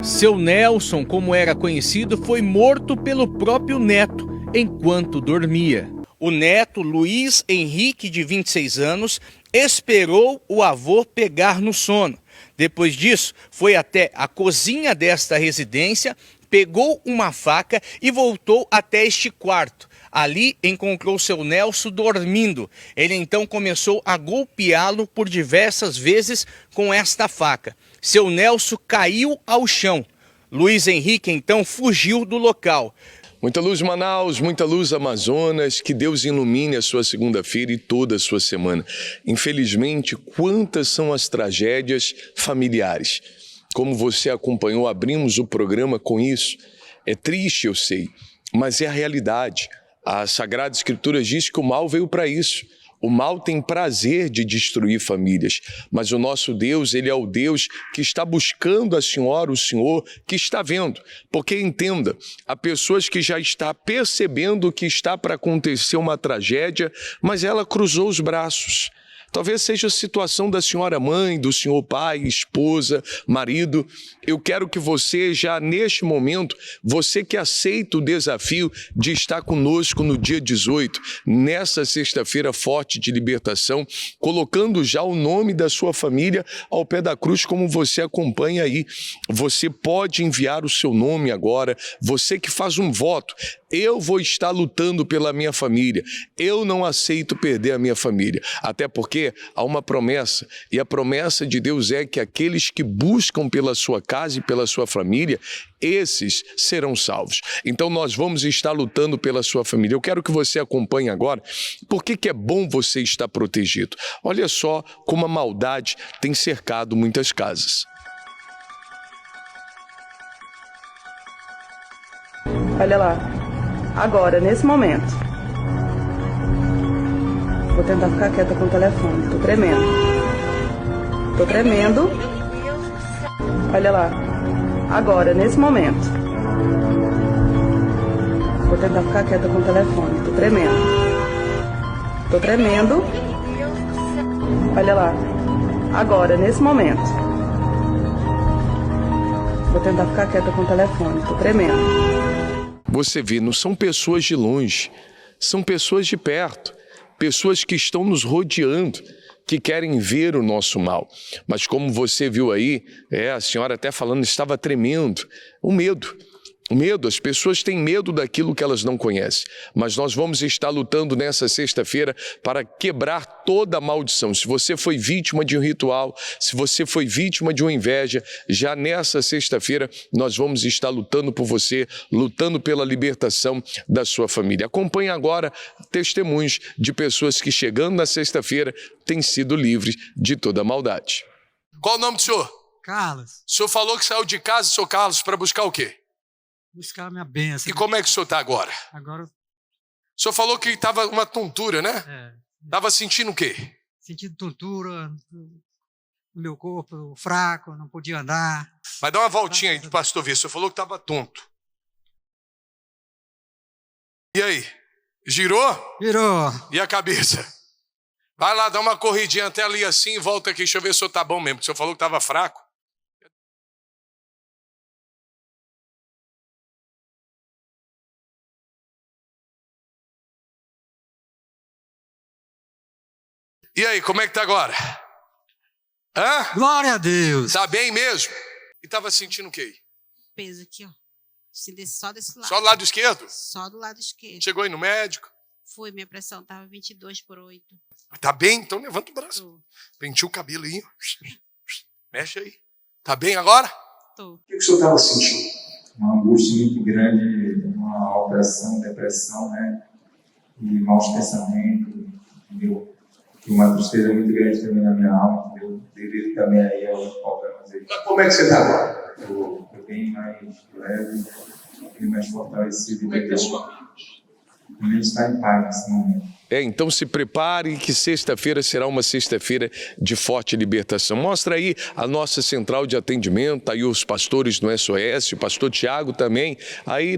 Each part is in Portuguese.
Seu Nelson, como era conhecido, foi morto pelo próprio neto enquanto dormia. O neto, Luiz Henrique, de 26 anos, esperou o avô pegar no sono. Depois disso, foi até a cozinha desta residência, pegou uma faca e voltou até este quarto. Ali encontrou seu Nelson dormindo. Ele então começou a golpeá-lo por diversas vezes com esta faca. Seu Nelson caiu ao chão. Luiz Henrique então fugiu do local. Muita luz, Manaus, muita luz, Amazonas, que Deus ilumine a sua segunda-feira e toda a sua semana. Infelizmente, quantas são as tragédias familiares? Como você acompanhou, abrimos o programa com isso. É triste, eu sei, mas é a realidade. A Sagrada Escritura diz que o mal veio para isso. O mal tem prazer de destruir famílias, mas o nosso Deus, Ele é o Deus que está buscando a senhora, o Senhor que está vendo. Porque entenda, há pessoas que já estão percebendo que está para acontecer uma tragédia, mas ela cruzou os braços. Talvez seja a situação da senhora mãe, do senhor pai, esposa, marido. Eu quero que você já neste momento, você que aceita o desafio de estar conosco no dia 18, nessa sexta-feira forte de libertação, colocando já o nome da sua família ao pé da cruz, como você acompanha aí. Você pode enviar o seu nome agora, você que faz um voto. Eu vou estar lutando pela minha família. Eu não aceito perder a minha família. Até porque há uma promessa. E a promessa de Deus é que aqueles que buscam pela sua casa e pela sua família, esses serão salvos. Então nós vamos estar lutando pela sua família. Eu quero que você acompanhe agora. Por que é bom você estar protegido? Olha só como a maldade tem cercado muitas casas. Olha lá. Agora, nesse momento. Vou tentar ficar quieta com o telefone. Tô tremendo. Tô tremendo. Olha lá. Agora, nesse momento. Vou tentar ficar quieta com o telefone. Tô tremendo. Tô tremendo. Olha lá. Agora, nesse momento. Vou tentar ficar quieta com o telefone. Tô tremendo. Você vê, não são pessoas de longe, são pessoas de perto, pessoas que estão nos rodeando, que querem ver o nosso mal. Mas como você viu aí, a senhora até falando, estava tremendo, o medo, as pessoas têm medo daquilo que elas não conhecem. Mas nós vamos estar lutando nessa sexta-feira para quebrar toda a maldição. Se você foi vítima de um ritual, se você foi vítima de uma inveja, já nessa sexta-feira nós vamos estar lutando por você, lutando pela libertação da sua família. Acompanhe agora testemunhos de pessoas que chegando na sexta-feira têm sido livres de toda a maldade. Qual o nome do senhor? Carlos, O senhor falou que saiu de casa, senhor Carlos, para buscar o quê? buscar a minha bênção. E como é que o senhor está agora? Agora, O senhor falou que estava uma tontura, né? Estava sentindo o quê? sentindo tontura no meu corpo, fraco, não podia andar. Mas dá uma voltinha aí, pastor ver. O senhor falou que estava tonto. E aí? Girou? Virou. E a cabeça? Vai lá, dá uma corridinha até ali assim e volta aqui. Deixa eu ver se o senhor está bom mesmo. Porque o senhor falou que estava fraco. E aí, como é que tá agora? Hã? Glória a Deus. Tá bem mesmo? E tava sentindo o quê? Peso aqui, ó. Só desse lado. Só do lado esquerdo? Só do lado esquerdo. Chegou aí no médico? Foi, minha pressão tava 22/8. Tá bem? Então levanta o braço. Tô. Penteia o cabelo aí. Mexe aí. Tá bem agora? Tô. O que o senhor estava sentindo? Uma angústia muito grande, uma opressão, depressão, né? E maus pensamentos, entendeu? E uma tristeza muito grande também na minha alma, entendeu? Devido também aí aos problemas aí. Mas como é que você tá agora? Eu bem mais leve, bem mais fortalecido. Como é que tá a sua mente? A mente está em paz nesse momento. Então se prepare que sexta-feira será uma sexta-feira de forte libertação. Mostra aí a nossa central de atendimento, aí os pastores no SOS, o pastor Tiago também, aí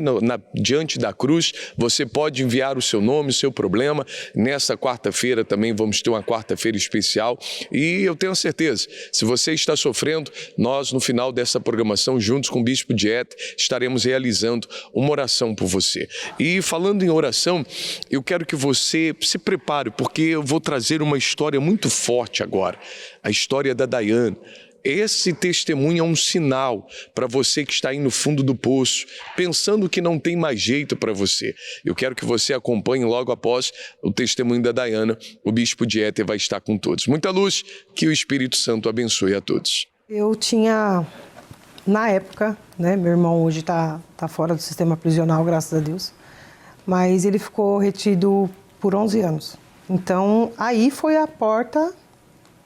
diante da cruz, você pode enviar o seu nome, o seu problema. Nessa quarta-feira também vamos ter uma quarta-feira especial e eu tenho certeza, se você está sofrendo, nós no final dessa programação, juntos com o Bispo Diete, estaremos realizando uma oração por você. E falando em oração, eu quero que você se prepare, porque eu vou trazer uma história muito forte agora, a história da Daiane. Esse testemunho é um sinal para você que está aí no fundo do poço, pensando que não tem mais jeito para você. Eu quero que você acompanhe logo após o testemunho da Daiane. O Bispo Diete vai estar com todos. Muita luz, que o Espírito Santo abençoe a todos. Eu tinha, na época, né, meu irmão hoje está fora do sistema prisional, graças a Deus, mas ele ficou retido por 11 anos. Então, aí foi a porta,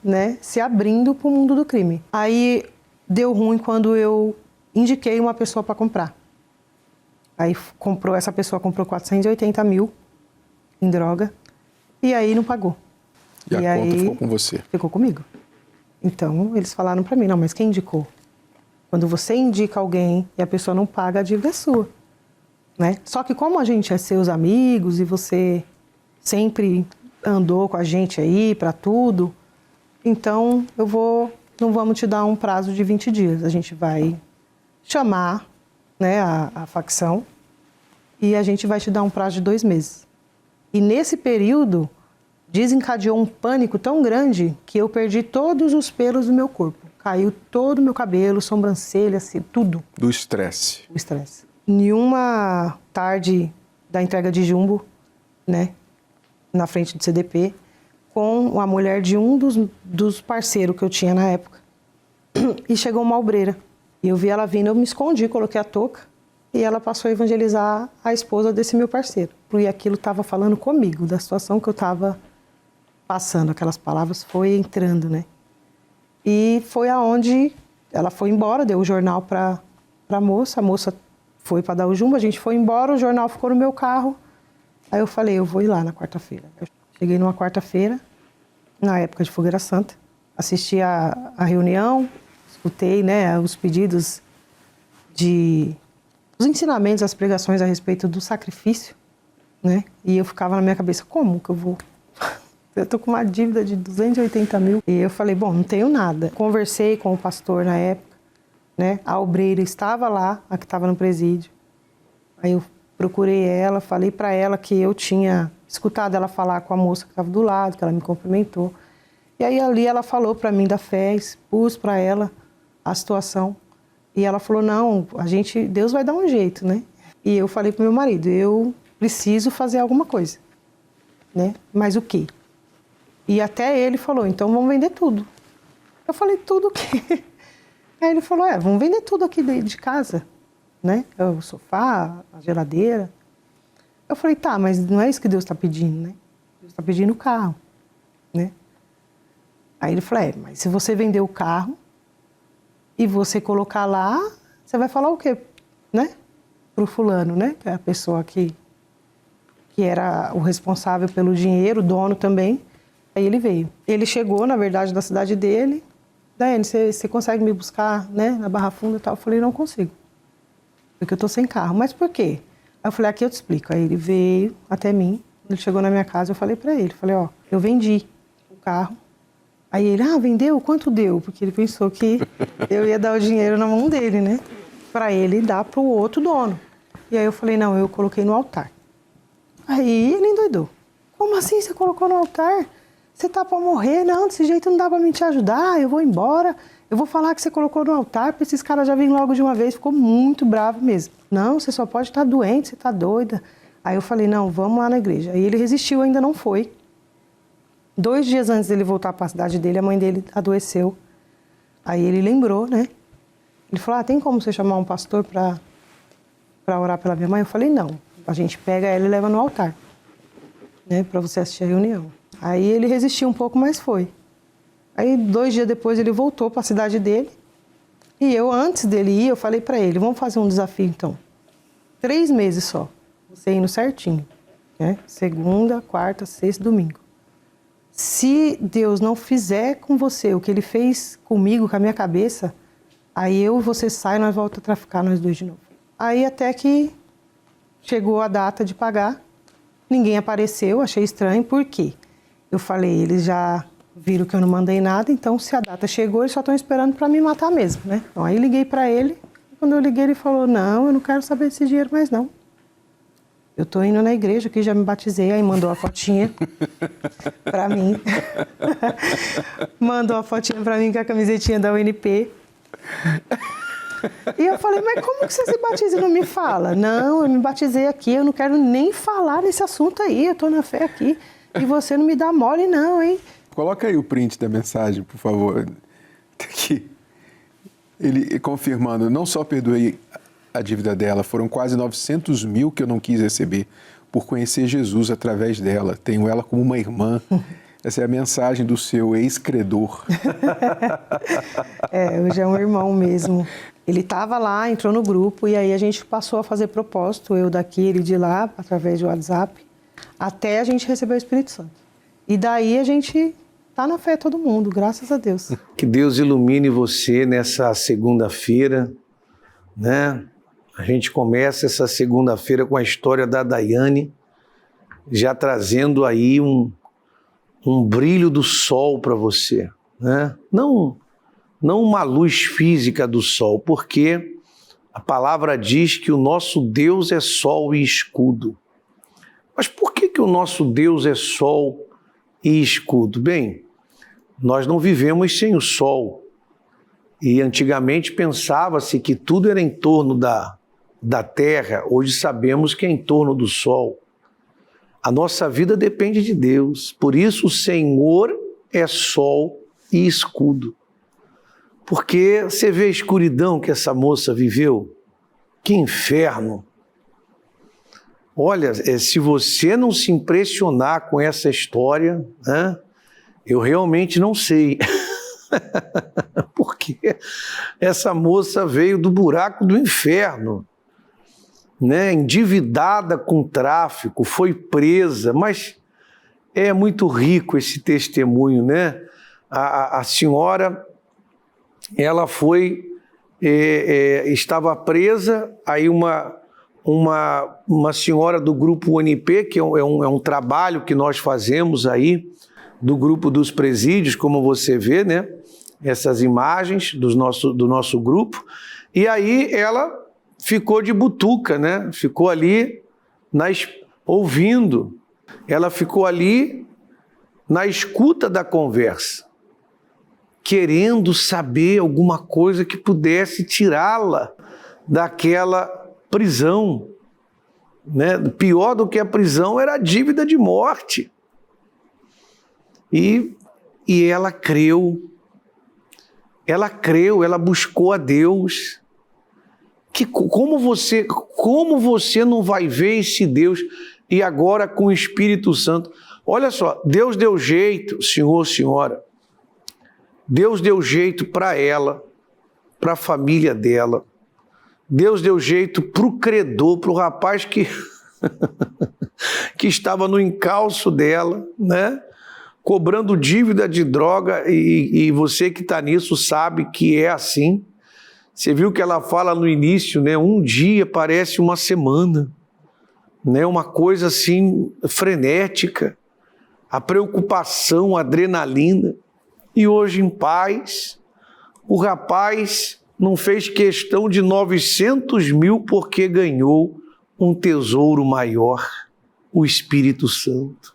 né, se abrindo para o mundo do crime. Aí deu ruim quando eu indiquei uma pessoa para comprar. Aí essa pessoa comprou 480 mil em droga e aí não pagou. E a conta ficou com você? Ficou comigo. Então, eles falaram para mim, não, mas quem indicou? Quando você indica alguém e a pessoa não paga, a dívida é sua. Né? Só que como a gente é seus amigos e você sempre andou com a gente aí para tudo, então não vamos te dar um prazo de 20 dias. A gente vai chamar, né, a facção e a gente vai te dar um prazo de 2 meses. E nesse período desencadeou um pânico tão grande que eu perdi todos os pelos do meu corpo. Caiu todo o meu cabelo, sobrancelha, assim, tudo. Do estresse. O estresse. Em uma tarde da entrega de jumbo, né, na frente do CDP, com a mulher de um dos parceiros que eu tinha na época. E chegou uma obreira. E eu vi ela vindo, eu me escondi, coloquei a touca, e ela passou a evangelizar a esposa desse meu parceiro. E aquilo estava falando comigo, da situação que eu estava passando. Aquelas palavras foi entrando, né? E foi aonde ela foi embora, deu o jornal para a moça foi para dar o jumbo, a gente foi embora, o jornal ficou no meu carro. Aí eu falei, eu vou ir lá na quarta-feira. Eu cheguei numa quarta-feira, na época de Fogueira Santa, assisti a reunião, escutei, né, os pedidos os ensinamentos, as pregações a respeito do sacrifício, né? E eu ficava na minha cabeça, como que eu vou? Eu tô com uma dívida de 280 mil. E eu falei, bom, não tenho nada. Conversei com o pastor na época, né? A obreira estava lá, a que estava no presídio. Aí eu procurei ela, falei para ela que eu tinha escutado ela falar com a moça que estava do lado, que ela me cumprimentou. E aí ali ela falou para mim da fé, expus para ela a situação. E ela falou, não, Deus vai dar um jeito, né? E eu falei pro meu marido, eu preciso fazer alguma coisa, né? Mas o quê? E até ele falou, então vamos vender tudo. Eu falei, tudo o quê? Aí ele falou, vamos vender tudo aqui de casa, né? O sofá, a geladeira. Eu falei, tá, mas não é isso que Deus está pedindo, né? Deus está pedindo o carro, né? Aí ele falou, mas se você vender o carro e você colocar lá, você vai falar o quê, né? Pro fulano, né? Que é a pessoa que era o responsável pelo dinheiro, o dono também. Aí ele veio. Ele chegou, na verdade, da cidade dele. Daiane, você consegue me buscar, né, na Barra Funda e tal? Eu falei, não consigo, porque eu tô sem carro. Mas por quê? Aí eu falei, aqui eu te explico. Aí ele veio até mim, ele chegou na minha casa, eu falei pra ele, falei, eu vendi o carro. Aí ele, vendeu? Quanto deu? Porque ele pensou que eu ia dar o dinheiro na mão dele, né, pra ele dar pro outro dono. E aí eu falei, não, eu coloquei no altar. Aí ele endoidou. Como assim você colocou no altar? Você tá pra morrer? Não, desse jeito não dá pra mim te ajudar, eu vou embora. Eu vou falar que você colocou no altar, porque esses caras já vêm logo de uma vez. Ficou muito bravo mesmo. Não, você só pode estar doente, você tá doida. Aí eu falei, não, vamos lá na igreja. Aí ele resistiu, ainda não foi. 2 dias antes dele voltar para a cidade dele, a mãe dele adoeceu. Aí ele lembrou, né? Ele falou, tem como você chamar um pastor para orar pela minha mãe? Eu falei, não. A gente pega ela e leva no altar, né? Para você assistir a reunião. Aí ele resistiu um pouco, mas foi. Aí 2 dias depois ele voltou para a cidade dele. E eu, antes dele ir, eu falei para ele, vamos fazer um desafio então. 3 meses só, você indo certinho. né? Segunda, quarta, sexta, domingo. Se Deus não fizer com você o que Ele fez comigo, com a minha cabeça, aí eu e você sai e nós voltamos a traficar nós dois de novo. Aí até que chegou a data de pagar, ninguém apareceu, achei estranho, por quê? Eu falei, eles já viram que eu não mandei nada, então se a data chegou, eles só estão esperando para me matar mesmo, né? Então aí liguei para ele, e quando eu liguei ele falou, não, eu não quero saber desse dinheiro mais não. Eu tô indo na igreja aqui, já me batizei, aí mandou a fotinha pra mim. Mandou a fotinha pra mim com a camisetinha da UNP. E eu falei, mas como que você se batiza e não me fala? Não, eu me batizei aqui, eu não quero nem falar nesse assunto aí, eu tô na fé aqui. E você não me dá mole não, hein? Coloca aí o print da mensagem, por favor. Aqui. Ele confirmando, não só perdoei a dívida dela, foram quase 900 mil que eu não quis receber por conhecer Jesus através dela. Tenho ela como uma irmã. Essa é a mensagem do seu ex-credor. Hoje é um irmão mesmo. Ele estava lá, entrou no grupo e aí a gente passou a fazer propósito, eu daqui, ele de lá, através do WhatsApp, até a gente receber o Espírito Santo. E daí a gente tá na fé todo mundo, graças a Deus. Que Deus ilumine você nessa segunda-feira, né? A gente começa essa segunda-feira com a história da Daiane, já trazendo aí um brilho do sol para você, né? Não uma luz física do sol, porque a palavra diz que o nosso Deus é sol e escudo. Mas por que o nosso Deus é sol e escudo? Bem, nós não vivemos sem o sol. E antigamente pensava-se que tudo era em torno da terra, hoje sabemos que é em torno do sol. A nossa vida depende de Deus, por isso o Senhor é sol e escudo. Porque você vê a escuridão que essa moça viveu, que inferno. Olha, se você não se impressionar com essa história, né, eu realmente não sei. Porque essa moça veio do buraco do inferno, né, endividada com tráfico, foi presa, mas é muito rico esse testemunho, né? A senhora, ela foi, estava presa, aí uma senhora do grupo UNP, que é um trabalho que nós fazemos aí, do grupo dos presídios, como você vê, né? Essas imagens do nosso grupo, e aí ela ficou de butuca, né? Ficou ali ouvindo, ela ficou ali na escuta da conversa, querendo saber alguma coisa que pudesse tirá-la daquela prisão, né? Pior do que a prisão era a dívida de morte. E ela creu, ela buscou a Deus. Como você não vai ver esse Deus e agora com o Espírito Santo? Olha só, Deus deu jeito, senhor, senhora, Deus deu jeito para ela, para a família dela, Deus deu jeito para o credor, para o rapaz que estava no encalço dela, né? Cobrando dívida de droga, e você que está nisso sabe que é assim. Você viu que ela fala no início, né? Um dia parece uma semana, né? Uma coisa assim frenética, a preocupação, a adrenalina. E hoje em paz, o rapaz não fez questão de 900 mil porque ganhou um tesouro maior, o Espírito Santo.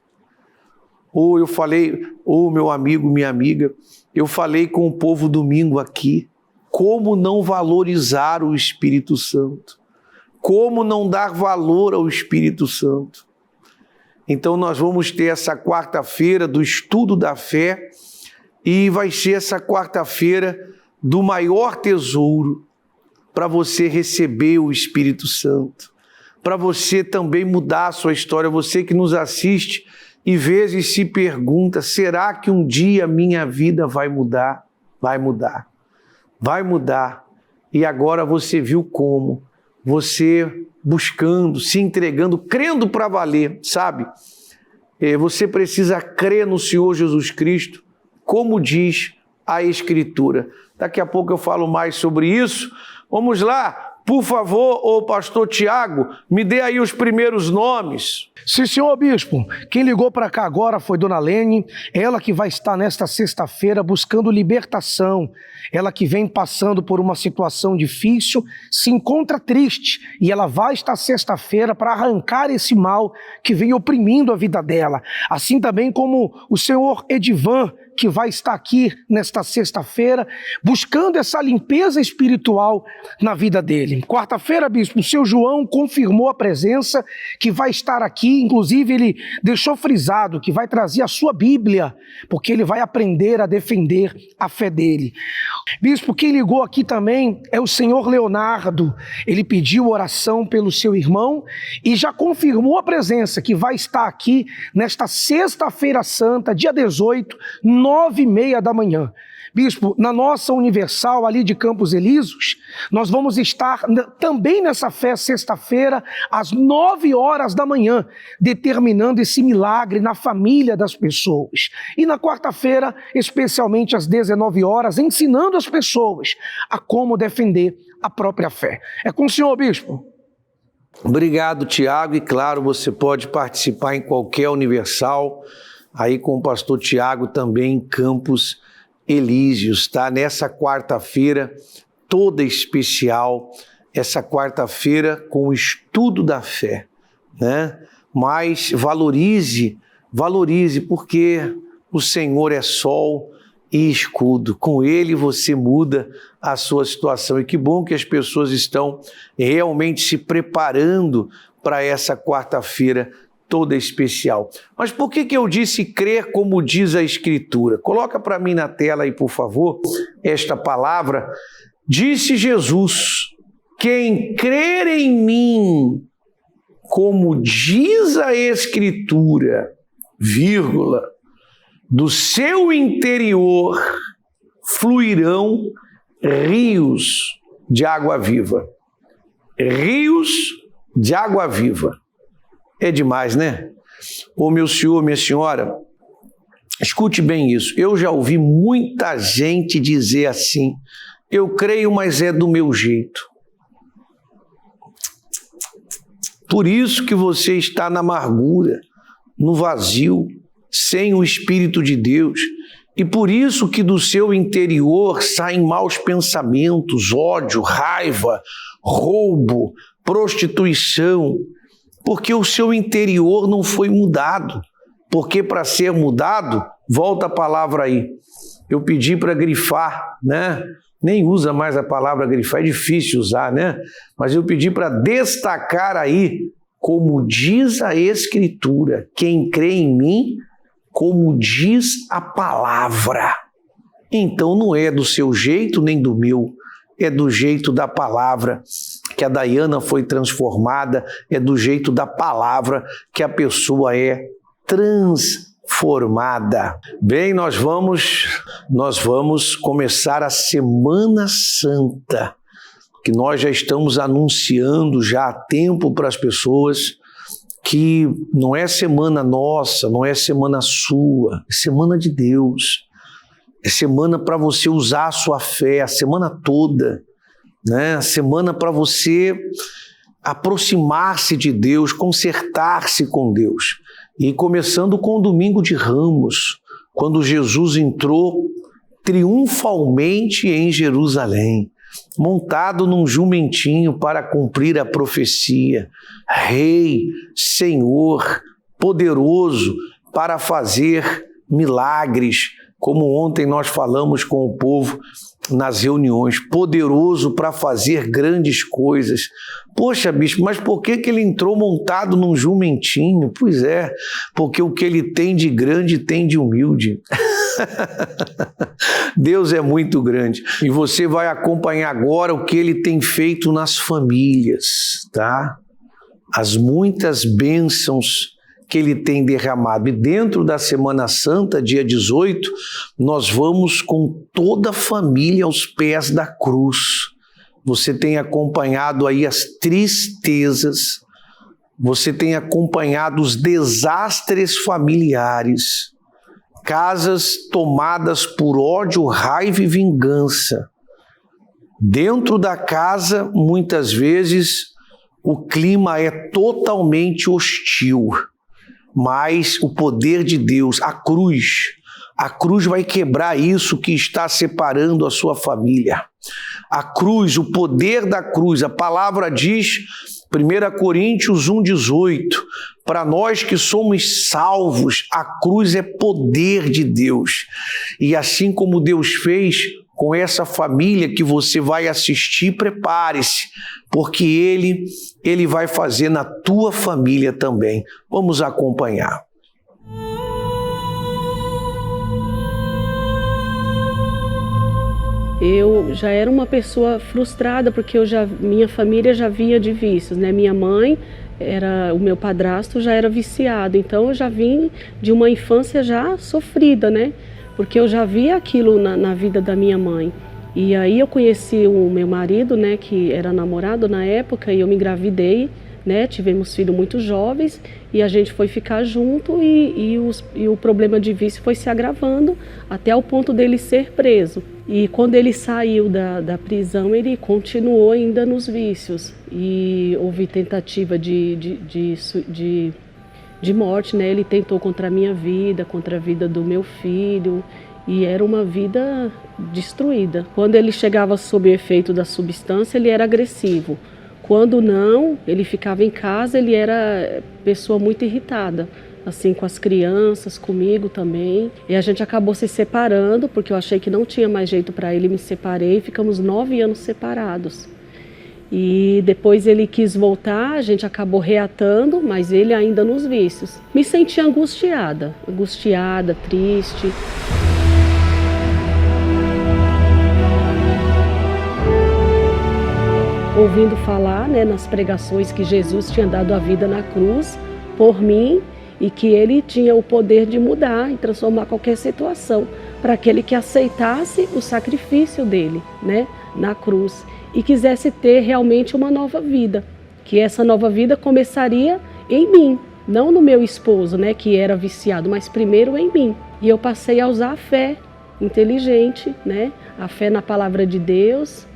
Ou eu falei, meu amigo, minha amiga, eu falei com o povo domingo aqui, como não valorizar o Espírito Santo? Como não dar valor ao Espírito Santo? Então nós vamos ter essa quarta-feira do estudo da fé e vai ser essa quarta-feira do maior tesouro para você receber o Espírito Santo, para você também mudar a sua história, você que nos assiste e vezes se pergunta, será que um dia minha vida vai mudar? Vai mudar. Vai mudar. E agora você viu como você buscando, se entregando, crendo para valer, sabe? Você precisa crer no Senhor Jesus Cristo, como diz a Escritura. Daqui a pouco eu falo mais sobre isso. Vamos lá. Por favor, ô pastor Tiago, me dê aí os primeiros nomes. Sim, senhor bispo. Quem ligou para cá agora foi Dona Lene, ela que vai estar nesta sexta-feira buscando libertação. Ela que vem passando por uma situação difícil, se encontra triste e ela vai estar sexta-feira para arrancar esse mal que vem oprimindo a vida dela. Assim também como o senhor Edivan, que vai estar aqui nesta sexta-feira, buscando essa limpeza espiritual na vida dele. Quarta-feira, bispo, o seu João confirmou a presença, que vai estar aqui, inclusive ele deixou frisado que vai trazer a sua Bíblia, porque ele vai aprender a defender a fé dele. Bispo, quem ligou aqui também é o senhor Leonardo. Ele pediu oração pelo seu irmão e já confirmou a presença, que vai estar aqui nesta sexta-feira santa, dia 18, 9h30 da manhã. Bispo, na nossa Universal ali de Campos Elíseos, nós vamos estar também nessa fé sexta-feira, às 9h da manhã, determinando esse milagre na família das pessoas. E na quarta-feira, especialmente às 19h, ensinando as pessoas a como defender a própria fé. É com o senhor, bispo. Obrigado, Tiago. E claro, você pode participar em qualquer Universal, aí com o pastor Tiago também em Campos Elíseos, tá? Nessa quarta-feira toda especial, essa quarta-feira com o estudo da fé, né? Mas valorize, porque o Senhor é sol e escudo. Com Ele você muda a sua situação. E que bom que as pessoas estão realmente se preparando para essa quarta-feira toda especial. Mas por que eu disse crer como diz a Escritura? Coloca para mim na tela aí, por favor, esta palavra. Disse Jesus: quem crer em mim, como diz a Escritura, vírgula, do seu interior fluirão rios de água viva. Rios de água viva. É demais, né? Ô meu senhor, minha senhora, escute bem isso. Eu já ouvi muita gente dizer assim: eu creio, mas é do meu jeito. Por isso que você está na amargura, no vazio, sem o Espírito de Deus. E por isso que do seu interior saem maus pensamentos, ódio, raiva, roubo, prostituição. Porque o seu interior não foi mudado. Porque para ser mudado, volta a palavra aí. Eu pedi para grifar, né? Nem usa mais a palavra grifar, é difícil usar, né? Mas eu pedi para destacar aí, como diz a Escritura, quem crê em mim, como diz a palavra. Então não é do seu jeito nem do meu, é do jeito da palavra que a Dayana foi transformada, é do jeito da palavra que a pessoa é transformada. Bem, nós vamos começar a Semana Santa, que nós já estamos anunciando já há tempo para as pessoas, que não é semana nossa, não é semana sua, é semana de Deus. É semana para você usar a sua fé a semana toda, né? Semana para você aproximar-se de Deus, consertar-se com Deus. E começando com o Domingo de Ramos, quando Jesus entrou triunfalmente em Jerusalém, montado num jumentinho para cumprir a profecia, Rei, Senhor, poderoso para fazer milagres, como ontem nós falamos com o povo nas reuniões, poderoso para fazer grandes coisas. Poxa, bispo, mas por que ele entrou montado num jumentinho? Pois é, porque o que ele tem de grande tem de humilde. Deus é muito grande. E você vai acompanhar agora o que ele tem feito nas famílias, tá? As muitas bênçãos que ele tem derramado. E dentro da Semana Santa, dia 18, nós vamos com toda a família aos pés da cruz. você tem acompanhado aí as tristezas, você tem acompanhado os desastres familiares, casas tomadas por ódio, raiva e vingança. Dentro da casa, muitas vezes, o clima é totalmente hostil, mas o poder de Deus, a cruz vai quebrar isso que está separando a sua família. A cruz, o poder da cruz, a palavra diz, 1 Coríntios 1,18, para nós que somos salvos, a cruz é poder de Deus. E assim como Deus fez com essa família que você vai assistir, prepare-se, porque Ele vai fazer na tua família também. Vamos acompanhar. Eu já era uma pessoa frustrada, porque minha família já vinha de vícios, né? Minha mãe, o meu padrasto já era viciado, então eu já vim de uma infância já sofrida, né? Porque eu já via aquilo na vida da minha mãe. E aí eu conheci o meu marido, né, que era namorado na época, e eu me engravidei, né? Tivemos filhos muito jovens e a gente foi ficar junto e o problema de vício foi se agravando até o ponto dele ser preso. E quando ele saiu da prisão, ele continuou ainda nos vícios e houve tentativa de morte, né? Ele tentou contra a minha vida, contra a vida do meu filho, e era uma vida destruída. Quando ele chegava sob o efeito da substância, ele era agressivo. Quando não, ele ficava em casa, ele era pessoa muito irritada, assim, com as crianças, comigo também. E a gente acabou se separando, porque eu achei que não tinha mais jeito para ele, me separei e ficamos 9 anos separados. E depois ele quis voltar, a gente acabou reatando, mas ele ainda nos vícios. Me senti angustiada, triste. Ouvindo falar, né, nas pregações que Jesus tinha dado a vida na cruz por mim e que ele tinha o poder de mudar e transformar qualquer situação para aquele que aceitasse o sacrifício dele, né, na cruz e quisesse ter realmente uma nova vida, que essa nova vida começaria em mim, não no meu esposo, né, que era viciado, mas primeiro em mim. E eu passei a usar a fé inteligente, né, a fé na palavra de Deus.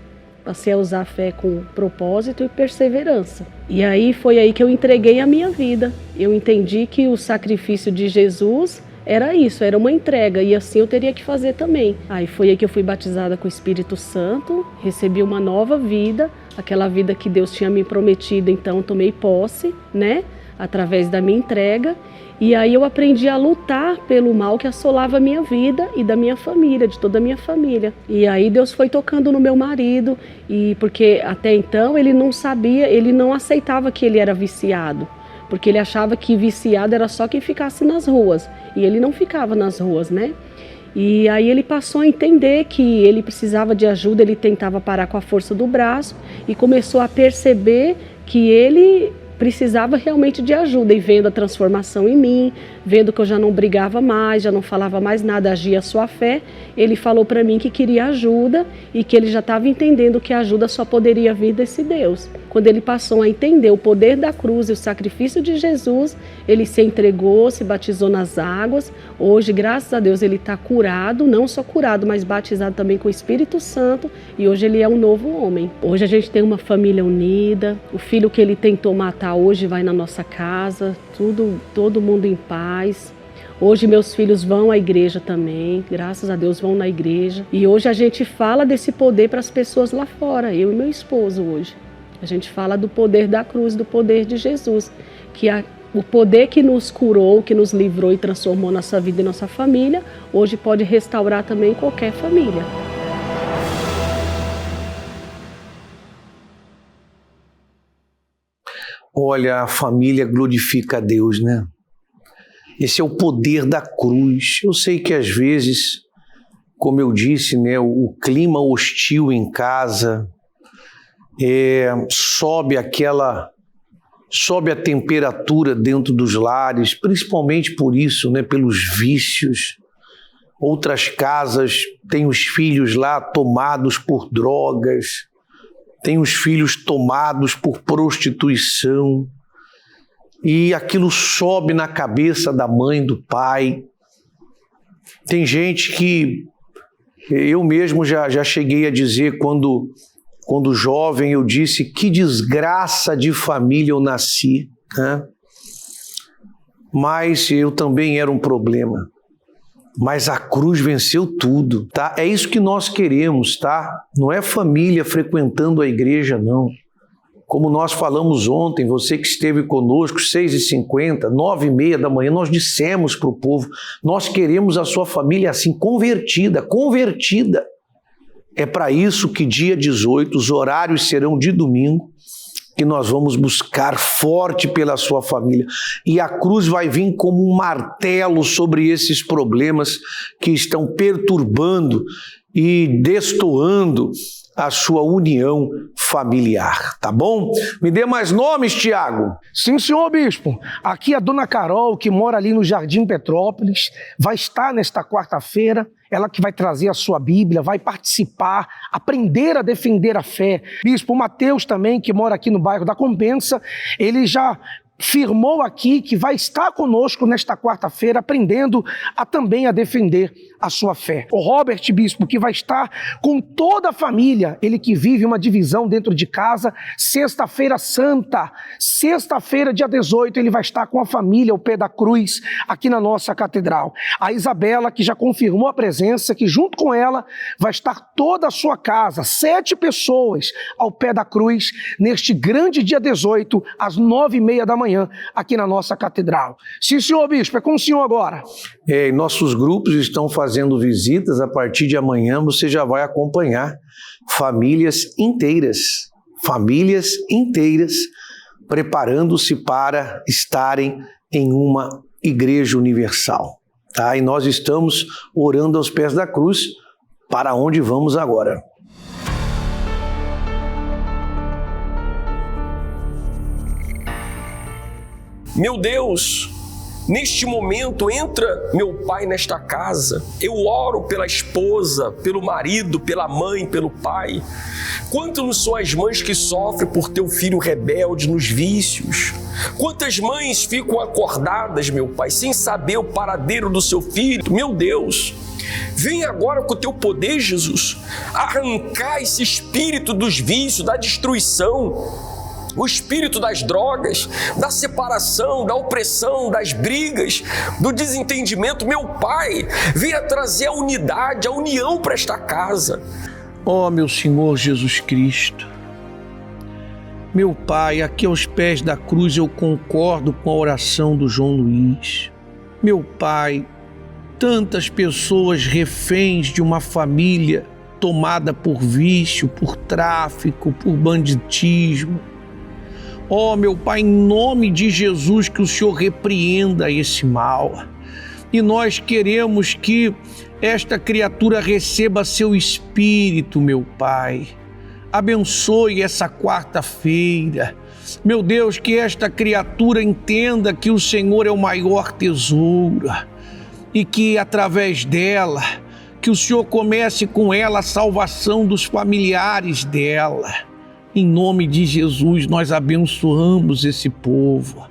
Passei a usar a fé com propósito e perseverança. E aí foi aí que eu entreguei a minha vida. Eu entendi que o sacrifício de Jesus era isso, era uma entrega, e assim eu teria que fazer também. Aí foi aí que eu fui batizada com o Espírito Santo, recebi uma nova vida, aquela vida que Deus tinha me prometido, então tomei posse, né, através da minha entrega. E aí eu aprendi a lutar pelo mal que assolava a minha vida e da minha família, de toda a minha família. E aí Deus foi tocando no meu marido, e porque até então ele não sabia, ele não aceitava que ele era viciado, porque ele achava que viciado era só quem ficasse nas ruas, e ele não ficava nas ruas, né? E aí ele passou a entender que ele precisava de ajuda, ele tentava parar com a força do braço e começou a perceber que ele precisava realmente de ajuda, e vendo a transformação em mim, vendo que eu já não brigava mais, já não falava mais nada, agia a sua fé, ele falou para mim que queria ajuda e que ele já estava entendendo que a ajuda só poderia vir desse Deus. Quando ele passou a entender o poder da cruz e o sacrifício de Jesus, ele se entregou, se batizou nas águas. Hoje, graças a Deus, ele está curado, não só curado, mas batizado também com o Espírito Santo, e hoje ele é um novo homem. Hoje a gente tem uma família unida, o filho que ele tentou matar hoje vai na nossa casa, todo mundo em paz. Hoje meus filhos vão à igreja também, graças a Deus vão na igreja. E hoje a gente fala desse poder para as pessoas lá fora, eu e meu esposo hoje. A gente fala do poder da cruz, do poder de Jesus, que o poder que nos curou, que nos livrou e transformou nossa vida e nossa família, hoje pode restaurar também qualquer família. Olha, a família glorifica a Deus, né? Esse é o poder da cruz. Eu sei que às vezes, como eu disse, né, o clima hostil em casa, sobe a temperatura dentro dos lares, principalmente por isso, né, pelos vícios. Outras casas têm os filhos lá tomados por drogas, tem os filhos tomados por prostituição, e aquilo sobe na cabeça da mãe, do pai. Tem gente que eu mesmo já cheguei a dizer, quando jovem, eu disse: que desgraça de família eu nasci, né? Mas eu também era um problema. Mas a cruz venceu tudo, tá? É isso que nós queremos, tá? Não é família frequentando a igreja, não. Como nós falamos ontem, você que esteve conosco, 6h50, 9h30 da manhã, nós dissemos para o povo: nós queremos a sua família assim, convertida. É para isso que dia 18, os horários serão de domingo, que nós vamos buscar forte pela sua família. E a cruz vai vir como um martelo sobre esses problemas que estão perturbando e destoando a sua união familiar, tá bom? Me dê mais nomes, Tiago. Sim, senhor bispo. Aqui a dona Carol, que mora ali no Jardim Petrópolis, vai estar nesta quarta-feira. Ela que vai trazer a sua Bíblia, vai participar, aprender a defender a fé. Bispo Mateus também, que mora aqui no bairro da Compensa, ele já firmou aqui que vai estar conosco nesta quarta-feira, aprendendo também a defender a sua fé. O Robert, bispo, que vai estar com toda a família, ele que vive uma divisão dentro de casa, sexta-feira santa, sexta-feira, dia 18, ele vai estar com a família ao pé da cruz, aqui na nossa catedral. A Isabela, que já confirmou a presença, que junto com ela vai estar toda a sua casa, 7 pessoas ao pé da cruz, neste grande dia 18, às 9h30 da manhã, aqui na nossa catedral. Sim, senhor bispo, é com o senhor agora. Nossos grupos estão fazendo visitas. A partir de amanhã você já vai acompanhar famílias inteiras, preparando-se para estarem em uma igreja universal, tá? E nós estamos orando aos pés da cruz, para onde vamos agora. Meu Deus, neste momento entra meu Pai nesta casa. Eu oro pela esposa, pelo marido, pela mãe, pelo pai. Quantas são as mães que sofrem por ter o filho rebelde nos vícios? Quantas mães ficam acordadas, meu Pai, sem saber o paradeiro do seu filho? Meu Deus, vem agora com o teu poder, Jesus, arrancar esse espírito dos vícios, da destruição, o espírito das drogas, da separação, da opressão, das brigas, do desentendimento. Meu Pai, venha trazer a unidade, a união para esta casa. Ó meu Senhor Jesus Cristo, meu Pai, aqui aos pés da cruz eu concordo com a oração do João Luiz. Meu Pai, tantas pessoas reféns de uma família tomada por vício, por tráfico, por banditismo. Ó meu Pai, em nome de Jesus, que o Senhor repreenda esse mal. E nós queremos que esta criatura receba seu espírito, meu Pai. Abençoe essa quarta-feira. Meu Deus, que esta criatura entenda que o Senhor é o maior tesouro e que através dela, que o Senhor comece com ela a salvação dos familiares dela. Em nome de Jesus, nós abençoamos esse povo.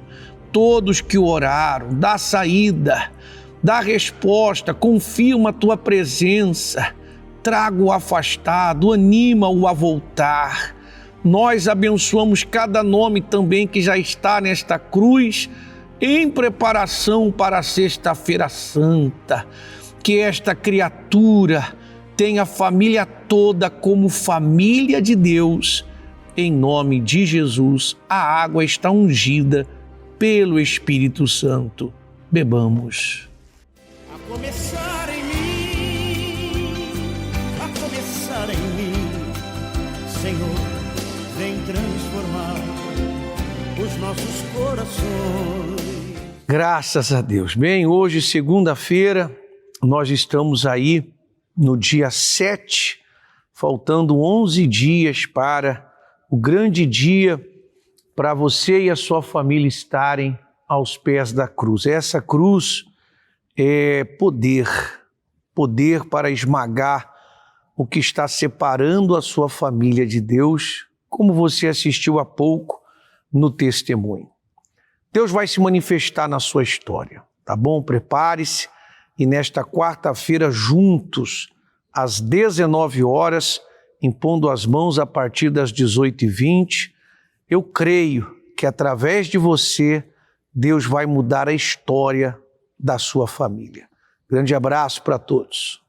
Todos que oraram, dá saída, dá resposta, confirma a tua presença, traga o afastado, anima-o a voltar. Nós abençoamos cada nome também que já está nesta cruz, em preparação para a Sexta-feira Santa. Que esta criatura tenha a família toda como família de Deus. Em nome de Jesus, a água está ungida pelo Espírito Santo. Bebamos. A começar em mim, Senhor, vem transformar os nossos corações. Graças a Deus. Bem, hoje, segunda-feira, nós estamos aí no dia 7, faltando 11 dias para o grande dia para você e a sua família estarem aos pés da cruz. Essa cruz é poder para esmagar o que está separando a sua família de Deus, como você assistiu há pouco no testemunho. Deus vai se manifestar na sua história, tá bom? Prepare-se e nesta quarta-feira, juntos, às 19 horas, impondo as mãos a partir das 18h20, eu creio que através de você, Deus vai mudar a história da sua família. Grande abraço para todos.